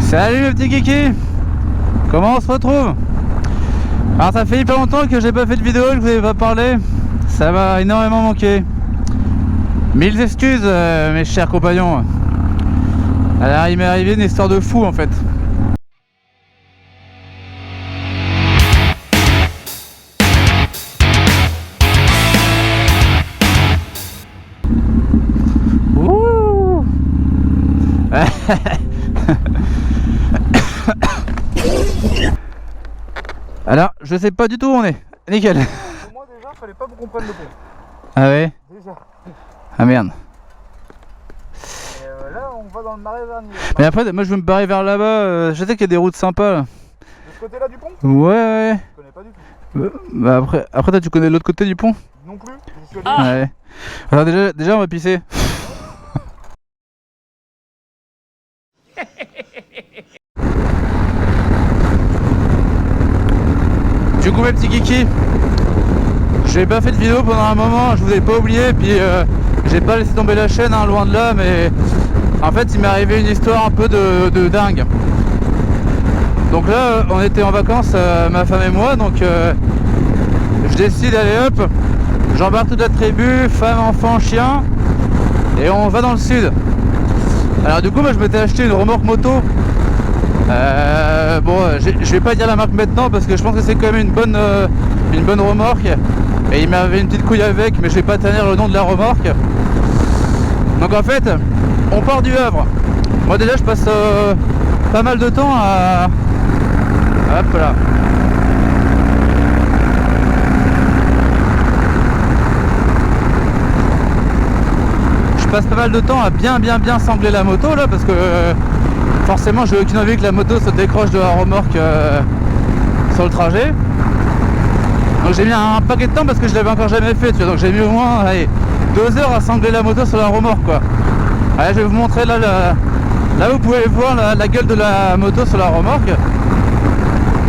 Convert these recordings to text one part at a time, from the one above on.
Salut le petit kiki. Comment on se retrouve? Alors ça fait hyper longtemps que j'ai pas fait de vidéo, que je vous ai pas parlé. Ça m'a énormément manqué. Mille excuses mes chers compagnons. Alors il m'est arrivé une histoire de fou en fait. Ouh. Alors, je sais pas du tout où on est. Nickel. Pour moi déjà, fallait pas qu'on prenne le pont. Ah ouais? Déjà. Ah merde. Et là, on va dans le marais Vernier. Mais après, moi je veux me barrer vers là-bas. Je sais qu'il y a des routes sympas là. De ce côté-là du pont? Ouais. Je connais pas du tout. Bah après toi tu connais l'autre côté du pont? Non plus. J'y suis allé. Ouais. Alors déjà on va pisser. Du coup mes petits kikis, j'ai pas fait de vidéo pendant un moment, je vous ai pas oublié, puis j'ai pas laissé tomber la chaîne, hein, loin de là, mais en fait il m'est arrivé une histoire un peu de dingue. Donc là on était en vacances, ma femme et moi, donc je décide, allez hop, j'embarque toute la tribu, femme, enfant, chien, et on va dans le sud. Alors du coup moi je m'étais acheté une remorque moto. Bon, je vais pas dire la marque maintenant parce que je pense que c'est quand même une bonne remorque. Et il m'avait une petite couille avec, mais je vais pas tenir le nom de la remorque. Donc en fait, on part du Havre. Moi déjà je passe pas mal de temps à... Hop là. Je passe pas mal de temps à bien sangler la moto là parce que forcément j'ai aucune envie que la moto se décroche de la remorque sur le trajet. Donc j'ai mis un paquet de temps parce que je l'avais encore jamais fait, tu vois. Donc j'ai mis au moins allez, 2 heures à sangler la moto sur la remorque quoi. Allez, je vais vous montrer là, là vous pouvez voir la gueule de la moto sur la remorque.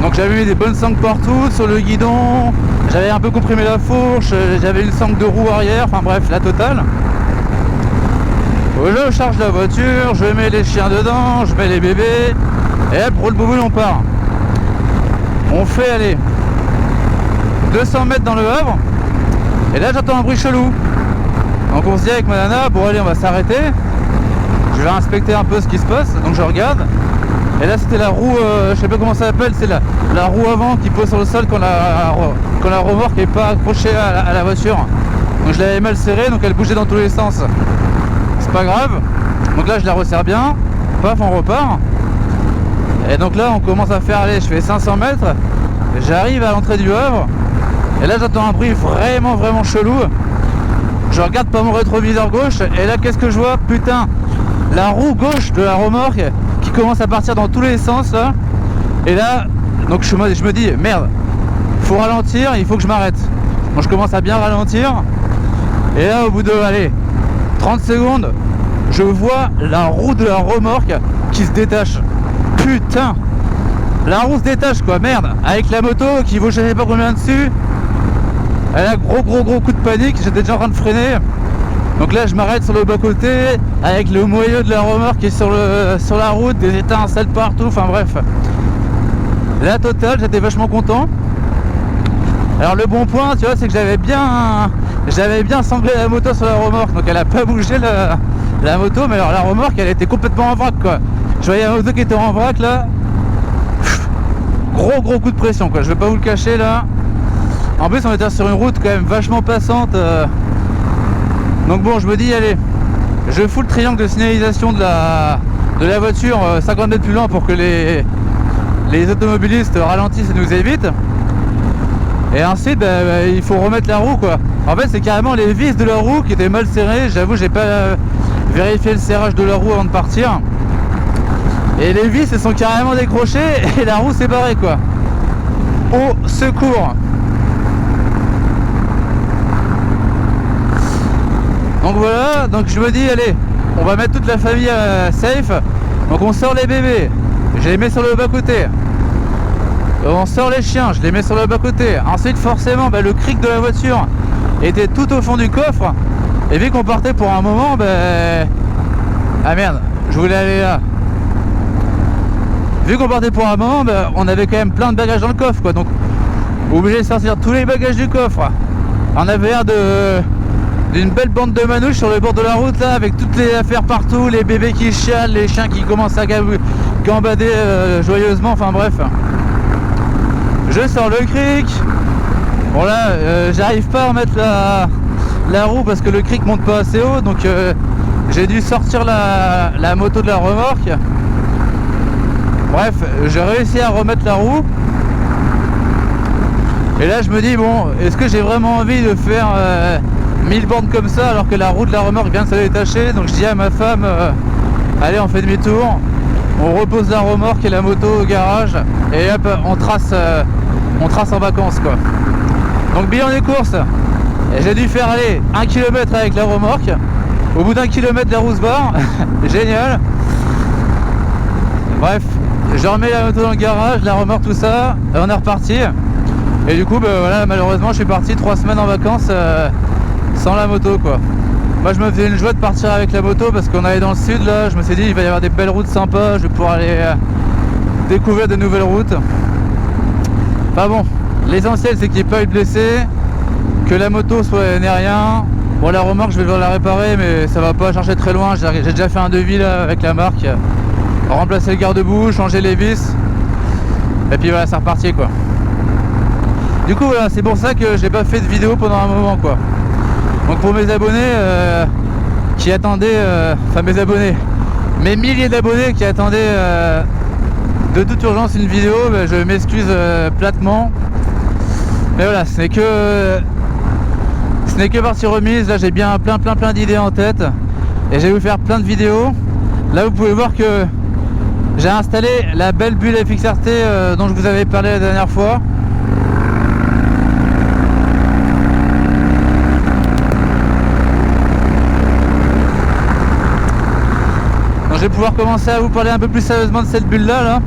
Donc j'avais mis des bonnes sangles partout sur le guidon, j'avais un peu comprimé la fourche, j'avais une sangle de roue arrière, enfin bref la totale. Je charge la voiture, je mets les chiens dedans, je mets les bébés, et hop, roule bouboule, on part. On fait aller 200 mètres dans le Havre, et là j'entends un bruit chelou. Donc on se dit avec ma nana, bon allez on va s'arrêter, je vais inspecter un peu ce qui se passe, donc je regarde, et là c'était la roue, je sais pas comment ça s'appelle, c'est la roue avant qui pose sur le sol quand la remorque n'est pas accrochée à la voiture. Donc je l'avais mal serrée, donc elle bougeait dans tous les sens. C'est pas grave, donc là je la resserre bien, paf on repart. Et donc là on commence à faire, allez je fais 500 mètres, j'arrive à l'entrée du Havre, et là j'entends un bruit vraiment chelou. Je regarde par mon rétroviseur gauche, et là qu'est-ce que je vois? Putain, la roue gauche de la remorque qui commence à partir dans tous les sens là. Et là, donc je me dis, merde, faut ralentir, il faut que je m'arrête. Donc je commence à bien ralentir, et là au bout de, allez, 30 secondes, je vois la roue de la remorque qui se détache. Putain, la roue se détache quoi, merde. Avec la moto qui vaut je sais pas combien dessus. Elle a gros coup de panique, j'étais déjà en train de freiner. Donc là je m'arrête sur le bas côté avec le moyeu de la remorque qui est sur la route, des étincelles partout, enfin bref. La totale, j'étais vachement content. Alors le bon point, tu vois, c'est que j'avais bien sanglé la moto sur la remorque, donc elle a pas bougé la moto, mais alors la remorque elle était complètement en vrac quoi. Je voyais la moto qui était en vrac là. Gros coup de pression quoi, je vais pas vous le cacher là. En plus on était sur une route quand même vachement passante. Donc bon je me dis allez, je fous le triangle de signalisation de la voiture 50 mètres plus loin pour que les automobilistes ralentissent et nous évitent. Et ensuite il faut remettre la roue quoi. En fait c'est carrément les vis de la roue qui étaient mal serrées. J'avoue j'ai pas vérifié le serrage de la roue avant de partir. Et les vis elles sont carrément décrochées et la roue s'est barrée quoi. Au secours. Donc voilà, donc je me dis allez, on va mettre toute la famille safe. Donc on sort les bébés, je les mets sur le bas côté. On sort les chiens, je les mets sur le bas-côté. Ensuite forcément le cric de la voiture était tout au fond du coffre. Et vu qu'on partait pour un moment, ah merde, je voulais aller là. Vu qu'on partait pour un moment, on avait quand même plein de bagages dans le coffre quoi. Donc obligé de sortir tous les bagages du coffre. On avait l'air d'une belle bande de manouches sur le bord de la route là, avec toutes les affaires partout, les bébés qui chialent, les chiens qui commencent à gambader joyeusement, enfin bref. Je sors le cric. Bon là, j'arrive pas à remettre la roue parce que le cric monte pas assez haut, donc j'ai dû sortir la moto de la remorque. Bref, j'ai réussi à remettre la roue. Et là je me dis bon, est-ce que j'ai vraiment envie de faire 1000 bornes comme ça alors que la roue de la remorque vient de se détacher. Donc je dis à ma femme allez, on fait demi-tour, on repose la remorque et la moto au garage et hop, on trace en vacances quoi. Donc bilan des courses, j'ai dû faire aller 1 km avec la remorque. Au bout d'1 km la roue se barre. Génial. Bref, je remets la moto dans le garage, la remorque, tout ça, et on est reparti. Et du coup voilà, malheureusement je suis parti 3 semaines en vacances sans la moto quoi. Moi je me faisais une joie de partir avec la moto parce qu'on allait dans le sud là, je me suis dit il va y avoir des belles routes sympas, je vais pouvoir aller découvrir de nouvelles routes. Enfin bon, l'essentiel c'est qu'il n'y ait pas eu de blessés, que la moto n'ait rien. Bon, la remorque je vais devoir la réparer mais ça va pas chercher très loin, j'ai déjà fait un devis là avec la marque, remplacer le garde-boue, changer les vis et puis voilà, c'est reparti quoi. Du coup voilà, c'est pour ça que j'ai pas fait de vidéo pendant un moment quoi. Donc pour mes abonnés qui attendaient, enfin mes abonnés, mes milliers d'abonnés qui attendaient de toute urgence une vidéo, je m'excuse platement. Mais voilà, ce n'est que partie remise. Là j'ai bien plein d'idées en tête et je vais vous faire plein de vidéos. Là vous pouvez voir que j'ai installé la belle bulle FXRT dont je vous avais parlé la dernière fois. Donc, je vais pouvoir commencer à vous parler un peu plus sérieusement de cette bulle là.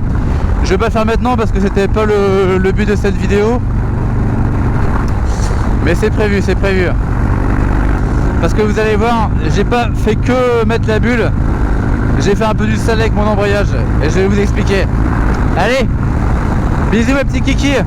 Je vais pas le faire maintenant parce que c'était pas le but de cette vidéo. Mais c'est prévu, c'est prévu. Parce que vous allez voir, j'ai pas fait que mettre la bulle. J'ai fait un peu du sale avec mon embrayage. Et je vais vous expliquer. Allez, bisous mes petits kikis.